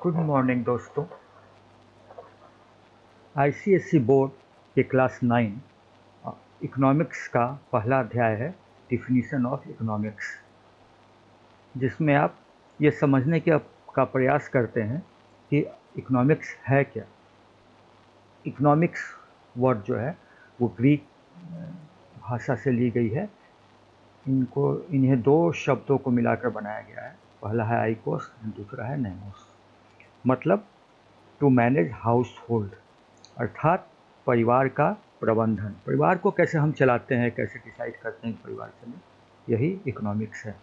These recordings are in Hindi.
गुड मॉर्निंग दोस्तों। आईसीएसई बोर्ड के क्लास 9 इकोनॉमिक्स का पहला अध्याय है डिफिनीशन ऑफ इकोनॉमिक्स, जिसमें आप ये समझने का प्रयास करते हैं कि इकोनॉमिक्स है क्या। इकोनॉमिक्स वर्ड जो है वो ग्रीक भाषा से ली गई है। इन्हें दो शब्दों को मिलाकर बनाया गया है। पहला है आइकोस, दूसरा है नेमोस। मतलब टू मैनेज हाउस होल्ड, अर्थात परिवार का प्रबंधन। परिवार को कैसे हम चलाते हैं, कैसे डिसाइड करते हैं परिवार चले, यही इकोनॉमिक्स है।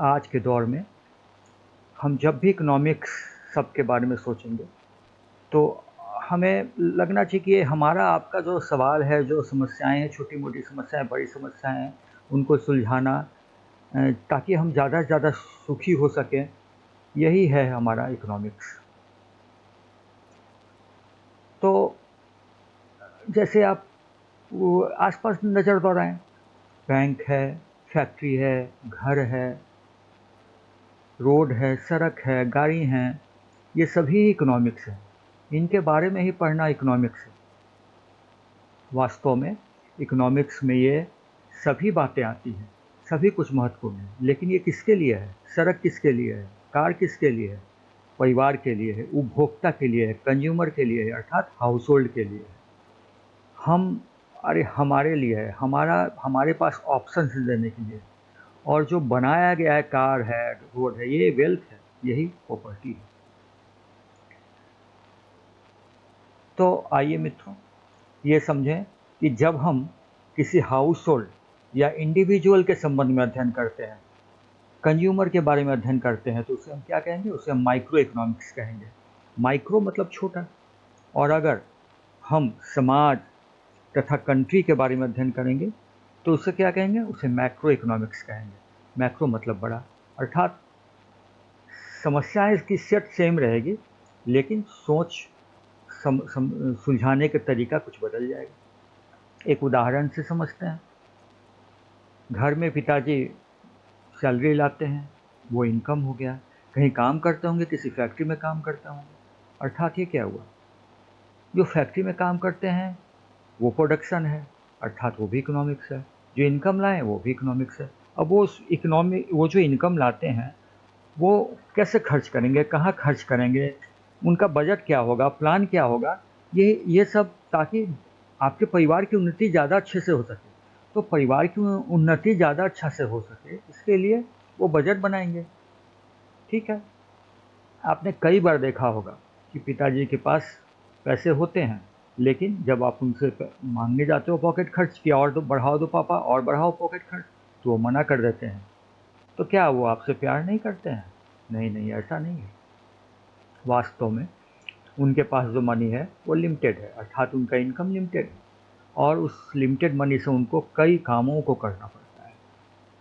आज के दौर में हम जब भी इकोनॉमिक्स सब के बारे में सोचेंगे तो हमें लगना चाहिए कि हमारा आपका जो सवाल है, जो समस्याएं हैं, छोटी मोटी समस्याएं, बड़ी समस्याएं हैं, उनको सुलझाना ताकि हम ज़्यादा से ज़्यादा सुखी हो सकें, यही है हमारा इकोनॉमिक्स। तो जैसे आप वो आसपास नज़र दौड़ाएं, बैंक है, फैक्ट्री है, घर है, रोड है, सड़क है, गाड़ी हैं, ये सभी इकोनॉमिक्स है। इनके बारे में ही पढ़ना इकोनॉमिक्स है। वास्तव में इकोनॉमिक्स में ये सभी बातें आती हैं, सभी कुछ महत्वपूर्ण है। लेकिन ये किसके लिए है? सड़क किसके लिए है? कार किसके लिए है? परिवार के लिए है, उपभोक्ता के लिए है, कंज्यूमर के लिए है, अर्थात हाउस होल्ड के लिए है। हमारे लिए है, हमारे पास ऑप्शन देने के लिए। और जो बनाया गया है, कार है, रोड है, ये वेल्थ है, यही प्रॉपर्टी है। तो आइए मित्रों, ये समझें कि जब हम किसी हाउस होल्ड या इंडिविजुअल के संबंध में अध्ययन करते हैं, कंज्यूमर के बारे में अध्ययन करते हैं, तो उसे हम क्या कहेंगे? उसे हम माइक्रो इकोनॉमिक्स कहेंगे। माइक्रो मतलब छोटा। और अगर हम समाज तथा कंट्री के बारे में अध्ययन करेंगे तो उसे क्या कहेंगे? उसे मैक्रो इकोनॉमिक्स कहेंगे। मैक्रो मतलब बड़ा। अर्थात समस्याएं इसकी सेट सेम रहेगी, लेकिन सोच सुलझाने का तरीका कुछ बदल जाएगा। एक उदाहरण से समझते हैं। घर में पिताजी सैलरी लाते हैं, वो इनकम हो गया। कहीं काम करते होंगे, किसी फैक्ट्री में काम करते होंगे, अर्थात ये क्या हुआ? जो फैक्ट्री में काम करते हैं वो प्रोडक्शन है, अर्थात वो भी इकोनॉमिक्स है। जो इनकम लाए वो भी इकोनॉमिक्स है। अब वो जो इनकम लाते हैं वो कैसे खर्च करेंगे, कहाँ खर्च करेंगे, उनका बजट क्या होगा, प्लान क्या होगा, ये सब, ताकि आपके परिवार की उन्नति ज़्यादा अच्छे से हो सके। तो परिवार की उन्नति ज़्यादा अच्छा से हो सके, इसके लिए वो बजट बनाएंगे। ठीक है। आपने कई बार देखा होगा कि पिताजी के पास पैसे होते हैं, लेकिन जब आप उनसे मांगने जाते हो पॉकेट खर्च किया, और तो बढ़ाओ दो पापा, और बढ़ाओ पॉकेट खर्च, तो वो मना कर देते हैं। तो क्या वो आपसे प्यार नहीं करते हैं? नहीं नहीं, ऐसा नहीं है। वास्तव में उनके पास जो मनी है वो लिमिटेड है, अर्थात उनका इनकम लिमिटेड है। और उस लिमिटेड मनी से उनको कई कामों को करना पड़ता है।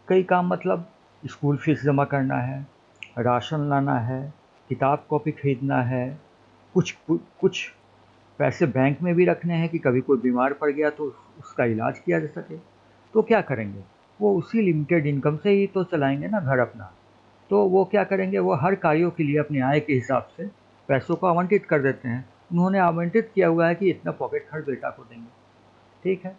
कई काम मतलब स्कूल फीस जमा करना है, राशन लाना है, किताब कॉपी खरीदना है, कुछ पैसे बैंक में भी रखने हैं कि कभी कोई बीमार पड़ गया तो उसका इलाज किया जा सके। तो क्या करेंगे? वो उसी लिमिटेड इनकम से ही तो चलाएंगे ना घर अपना। तो वो क्या करेंगे? वो हर कार्यों के लिए अपने आय के हिसाब से पैसों को आवंटित कर देते हैं। उन्होंने आवंटित किया हुआ है कि इतना पॉकेट खर्च बेटा को देंगे। ठीक है।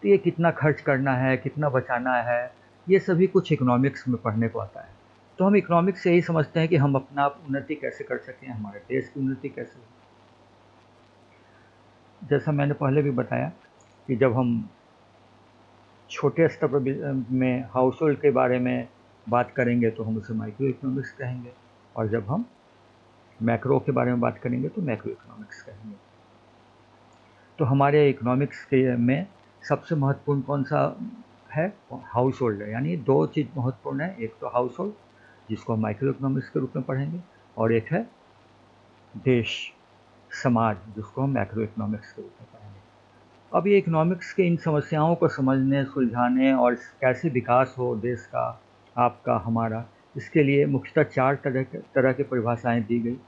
तो ये कितना खर्च करना है, कितना बचाना है, ये सभी कुछ इकोनॉमिक्स में पढ़ने को आता है। तो हम इकोनॉमिक्स से यही समझते हैं कि हम अपना उन्नति कैसे कर सकें, हमारे देश की उन्नति कैसे हो। जैसा मैंने पहले भी बताया कि जब हम छोटे स्तर पर में हाउस होल्ड के बारे में बात करेंगे तो हम उसे माइक्रो इकोनॉमिक्स कहेंगे, और जब हम मैक्रो के बारे में बात करेंगे तो मैक्रो इकोनॉमिक्स कहेंगे। तो हमारे इकोनॉमिक्स के में सबसे महत्वपूर्ण कौन सा है? हाउस होल्ड है। यानी दो चीज़ महत्वपूर्ण है, एक तो हाउस होल्ड जिसको हम माइक्रो इकोनॉमिक्स के रूप में पढ़ेंगे, और एक है देश, समाज, जिसको हम मैक्रो इकोनॉमिक्स के रूप में पढ़ेंगे। अब ये इकोनॉमिक्स के इन समस्याओं को समझने, सुलझाने और कैसे विकास हो देश का, आपका, हमारा, इसके लिए मुख्यतः चार तरह के परिभाषाएं दी गई।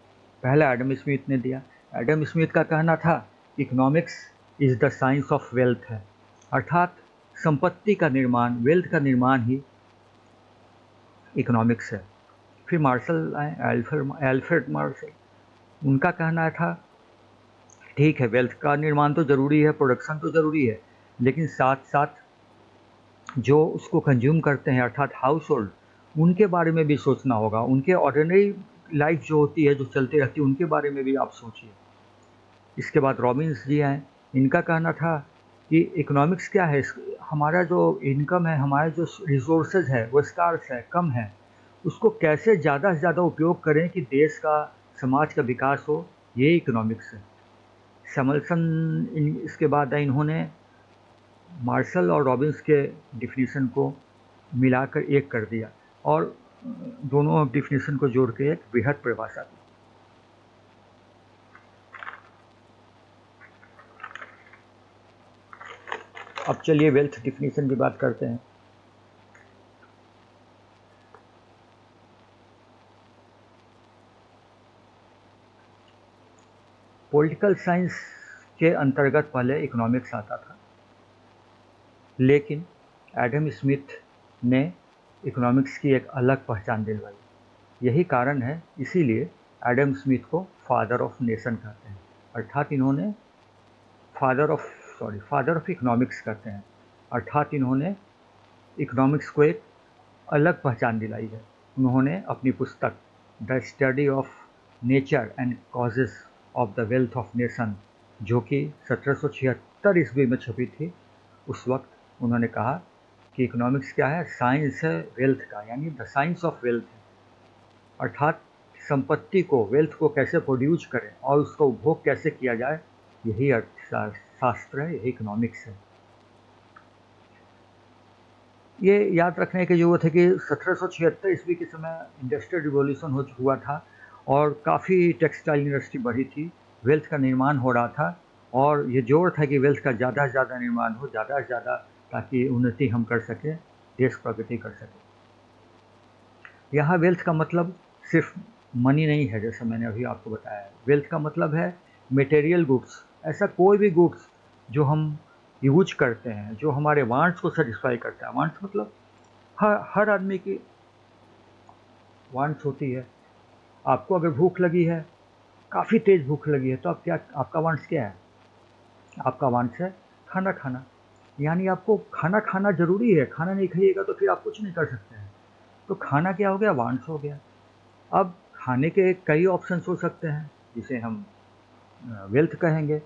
पहला एडम स्मिथ ने दिया। एडम स्मिथ का कहना था economics is the science of wealth है, अर्थात संपत्ति का निर्माण, वेल्थ का निर्माण ही इकोनॉमिक्स है। फिर मार्शल आए, एल्फ्रेड मार्शल। उनका कहना था ठीक है, वेल्थ का निर्माण तो ज़रूरी है, प्रोडक्शन तो ज़रूरी है, लेकिन साथ साथ जो उसको कंज्यूम करते हैं अर्थात हाउस होल्ड, उनके बारे में भी सोचना होगा। उनके ऑर्डिनरी लाइफ जो होती है, जो चलती रहती है, उनके बारे में भी आप सोचिए। इसके बाद रॉबिन्स जी हैं। इनका कहना था कि इकोनॉमिक्स क्या है, हमारा जो इनकम है, हमारे जो रिसोर्सेज है वो स्कार्स है, कम है, उसको कैसे ज़्यादा से ज़्यादा उपयोग करें कि देश का, समाज का विकास हो, ये इकोनॉमिक्स है। सैमुअल्सन इसके बाद इन्होंने मार्शल और रॉबिन्स के डिफिनीशन को मिलाकर एक कर दिया और दोनों डिफिनीशन को जोड़ के एक बृहद परिभाषा दी। अब चलिए वेल्थ डिफिनीशन की बात करते हैं। पॉलिटिकल साइंस के अंतर्गत पहले इकोनॉमिक्स आता था, लेकिन एडम स्मिथ ने इकोनॉमिक्स की एक अलग पहचान दिलवाई। यही कारण है, इसीलिए एडम स्मिथ को फादर ऑफ नेशन कहते हैं, अर्थात इन्होंने फादर ऑफ इकोनॉमिक्स कहते हैं, अर्थात इन्होंने इकोनॉमिक्स को एक अलग पहचान दिलाई है। उन्होंने अपनी पुस्तक the study of nature and causes of the wealth of nation, जो कि 1776 ईस्वी में छपी थी, उस वक्त उन्होंने कहा कि इकोनॉमिक्स क्या है, साइंस है वेल्थ का, यानी द साइंस ऑफ वेल्थ है, अर्थात संपत्ति को, वेल्थ को कैसे प्रोड्यूस करें और उसका उपभोग कैसे किया जाए, यही अर्थशास्त्र है, यही इकोनॉमिक्स है। ये याद रखने की ज़रूरत है कि 1776 ईस्वी के समय इंडस्ट्रियल रिवॉल्यूशन हुआ था और काफ़ी टेक्सटाइल इंडस्ट्री बढ़ी थी, वेल्थ का निर्माण हो रहा था और ये जोर था कि वेल्थ का ज़्यादा से ज़्यादा निर्माण हो, ज़्यादा से ज़्यादा, ताकि उन्नति हम कर सकें, देश प्रगति कर सके। यहाँ वेल्थ का मतलब सिर्फ मनी नहीं है, जैसे मैंने अभी आपको बताया। वेल्थ का मतलब है मटेरियल गुड्स, ऐसा कोई भी गुड्स जो हम यूज करते हैं, जो हमारे वांट्स को सेटिस्फाई करता है। वांट्स मतलब हर आदमी की वांट्स होती है। आपको अगर भूख लगी है, काफ़ी तेज़ भूख लगी है, तो आप क्या, आपका वांट्स क्या है? आपका वांट्स है खाना खाना, यानी आपको खाना खाना ज़रूरी है। खाना नहीं खाइएगा तो फिर आप कुछ नहीं कर सकते हैं। तो खाना क्या हो गया? वांट्स हो गया। अब खाने के कई ऑप्शंस हो सकते हैं, जिसे हम वेल्थ कहेंगे,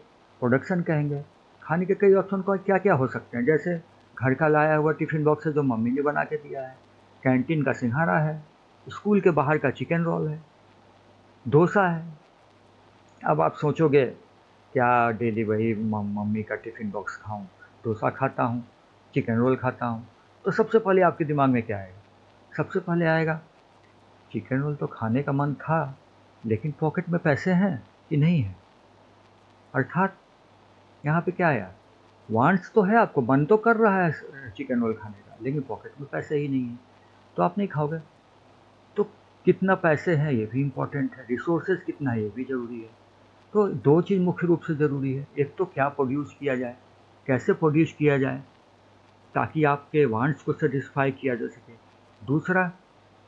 प्रोडक्शन कहेंगे। खाने के कई ऑप्शन को क्या क्या हो सकते हैं, जैसे घर का लाया हुआ टिफ़िन बॉक्स है जो मम्मी ने बना के दिया है, कैंटीन का सिंघाड़ा है, स्कूल के बाहर का चिकन रोल है, डोसा है। अब आप सोचोगे क्या डेली वही मम्मी का टिफ़िन बॉक्स खाऊं, डोसा खाता हूं, चिकन रोल खाता हूं, तो सबसे पहले आपके दिमाग में क्या आएगा? सबसे पहले आएगा चिकन रोल तो खाने का मन था, लेकिन पॉकेट में पैसे हैं कि नहीं है। अर्थात यहाँ पे क्या आया? वांट्स तो है, आपको मन तो कर रहा है चिकन रोल खाने का, लेकिन पॉकेट में पैसे ही नहीं है, तो आप नहीं खाओगे। तो कितना पैसे हैं ये भी इम्पोर्टेंट है, रिसोर्सेज कितना है ये भी ज़रूरी है। तो दो चीज़ मुख्य रूप से ज़रूरी है, एक तो क्या प्रोड्यूस किया जाए, कैसे प्रोड्यूस किया जाए ताकि आपके वांट्स को सेटिस्फाई किया जा सके। दूसरा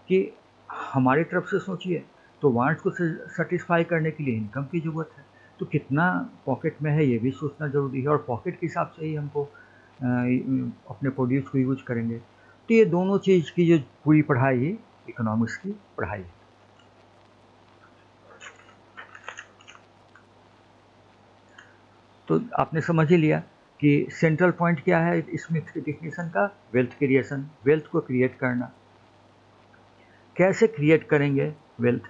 कि हमारी तरफ से सोचिए, तो वांट्स को सेटिस्फाई करने के लिए इनकम की ज़रूरत है, तो कितना पॉकेट में है ये भी सोचना ज़रूरी है, और पॉकेट के हिसाब से ही हमको अपने प्रोड्यूस को यूज करेंगे। तो ये दोनों चीज़ की जो पूरी पढ़ाई ही इकोनॉमिक्स की पढ़ाई है। तो आपने समझ ही लिया कि सेंट्रल पॉइंट क्या है स्मिथ की डिफिनीशन का, वेल्थ क्रिएशन, वेल्थ को क्रिएट करना। कैसे क्रिएट करेंगे वेल्थ?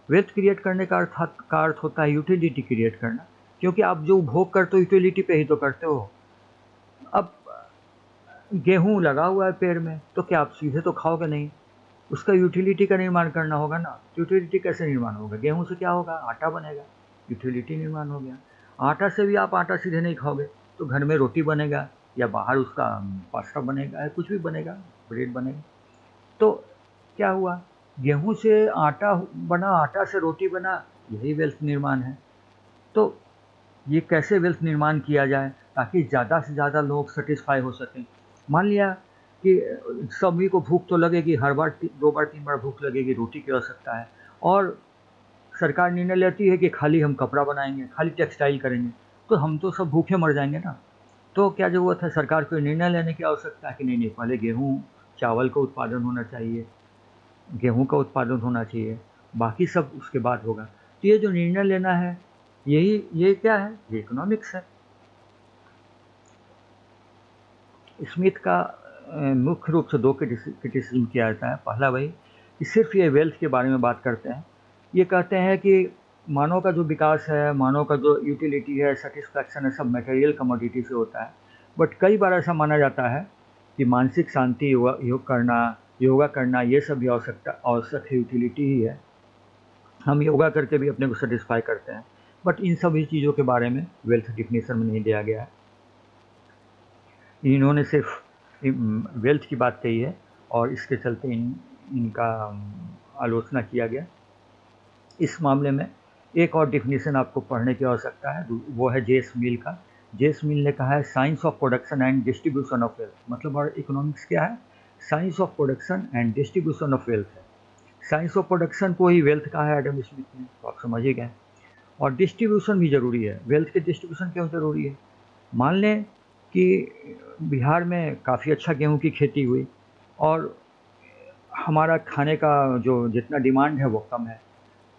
वेल्थ क्रिएट करने का अर्थ होता है यूटिलिटी क्रिएट करना, क्योंकि आप जो उपभोग करते हो यूटिलिटी पे ही तो करते हो। अब गेहूं लगा हुआ है पेड़ में, तो क्या आप सीधे तो खाओगे नहीं, उसका यूटिलिटी का निर्माण करना होगा ना। यूटिलिटी कैसे निर्माण होगा? गेहूं से क्या होगा? आटा बनेगा, यूटिलिटी निर्माण हो गया। आटा से भी आप आटा सीधे नहीं खाओगे, तो घर में रोटी बनेगा या बाहर उसका पास्ता बनेगा या कुछ भी बनेगा, ब्रेड बनेगा। तो क्या हुआ? गेहूं से आटा बना, आटा से रोटी बना, यही वेल्थ निर्माण है। तो ये कैसे वेल्थ निर्माण किया जाए ताकि ज़्यादा से ज़्यादा लोग सेटिस्फाई हो सकें। मान लिया कि सभी को भूख तो लगेगी, हर बार 2 बार 3 बार भूख लगेगी, रोटी की आवश्यकता है, और सरकार निर्णय लेती है कि खाली हम कपड़ा बनाएंगे, खाली टेक्सटाइल करेंगे, तो हम तो सब भूखे मर जाएंगे ना। तो क्या ज़रूरत है सरकार को निर्णय लेने की आवश्यकता है कि नहीं नहीं, पहले गेहूँ चावल का उत्पादन होना चाहिए, गेहूँ का उत्पादन होना चाहिए, बाकी सब उसके बाद होगा। तो ये जो निर्णय लेना है, ये क्या है, ये इकोनॉमिक्स है। स्मिथ का मुख्य रूप से 2 क्रिटिसिज्म किया जाता है। पहला वही कि सिर्फ ये वेल्थ के बारे में बात करते हैं। ये कहते हैं कि मानव का जो विकास है, मानव का जो यूटिलिटी है, सेटिस्फैक्शन है, सब मटेरियल कमोडिटी से होता है। बट कई बार ऐसा माना जाता है कि मानसिक शांति, योगा करना ये सब भी आवश्यक यूटिलिटी ही है। हम योगा करके भी अपने को सेटिस्फाई करते हैं, बट इन सभी चीज़ों के बारे में वेल्थ डिफिनेशन में नहीं दिया गया है। इन्होंने सिर्फ वेल्थ की बात कही है और इसके चलते इनका आलोचना किया गया। इस मामले में एक और डिफिनेशन आपको पढ़ने की आवश्यकता है, वो है जेस मिल का। जेस मिल ने कहा है science of production and distribution of wealth. मतलब और इकोनॉमिक्स क्या है, science of production and distribution of wealth है। साइंस ऑफ प्रोडक्शन को ही वेल्थ कहा है एडम स्मिथ ने, तो आप समझ ही गए। और डिस्ट्रीब्यूशन भी ज़रूरी है। वेल्थ के डिस्ट्रीब्यूशन क्यों ज़रूरी है? मान लें कि बिहार में काफ़ी अच्छा गेहूं की खेती हुई और हमारा खाने का जो जितना डिमांड है वो कम है,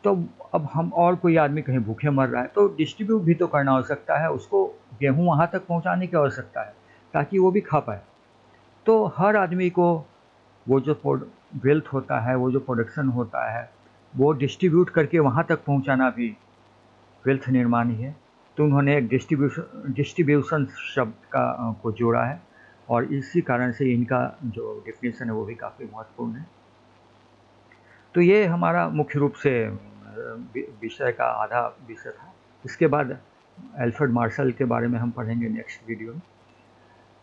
तो अब हम और कोई आदमी कहीं भूखे मर रहा है, तो डिस्ट्रीब्यूट भी तो करना आवश्यकता है, उसको गेहूं वहाँ तक पहुँचाने की आवश्यकता है ताकि वो भी खा पाए। तो हर आदमी को वो जो वेल्थ होता है, वो जो प्रोडक्शन होता है, वो डिस्ट्रीब्यूट करके वहाँ तक पहुँचाना भी वेल्थ निर्माण ही है। तो उन्होंने एक डिस्ट्रीब्यूशन शब्द को जोड़ा है और इसी कारण से इनका जो डेफिनेशन है वो भी काफ़ी महत्वपूर्ण है। तो ये हमारा मुख्य रूप से विषय का आधा विषय था। इसके बाद अल्फ्रेड मार्शल के बारे में हम पढ़ेंगे नेक्स्ट वीडियो में।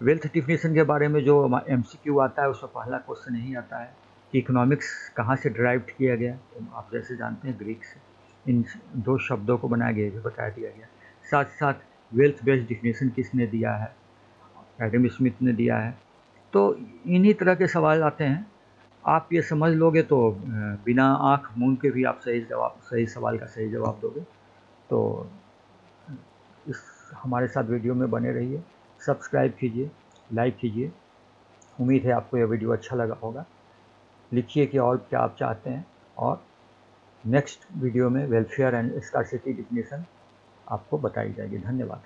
वेल्थ डिफिनेशन के बारे में जो MCQ आता है उसमें पहला क्वेश्चन यही आता है कि इकोनॉमिक्स कहाँ से ड्राइव किया गया। तो आप जैसे जानते हैं ग्रीक से इन 2 शब्दों को बनाया गया, भी बता दिया गया। साथ साथ वेल्थ बेस्ड डिफिनेशन किसने दिया है, एडम स्मिथ ने दिया है। तो इन्हीं तरह के सवाल आते हैं। आप ये समझ लोगे तो बिना आँख मूंद के भी आप सही सवाल का सही जवाब दोगे। तो इस हमारे साथ वीडियो में बने रहिए, सब्सक्राइब कीजिए, लाइक कीजिए। उम्मीद है आपको यह वीडियो अच्छा लगा होगा। लिखिए कि और क्या आप चाहते हैं, और नेक्स्ट वीडियो में वेलफेयर एंड स्कार्सिटी डिफिनेशन आपको बताई जाएगी। धन्यवाद।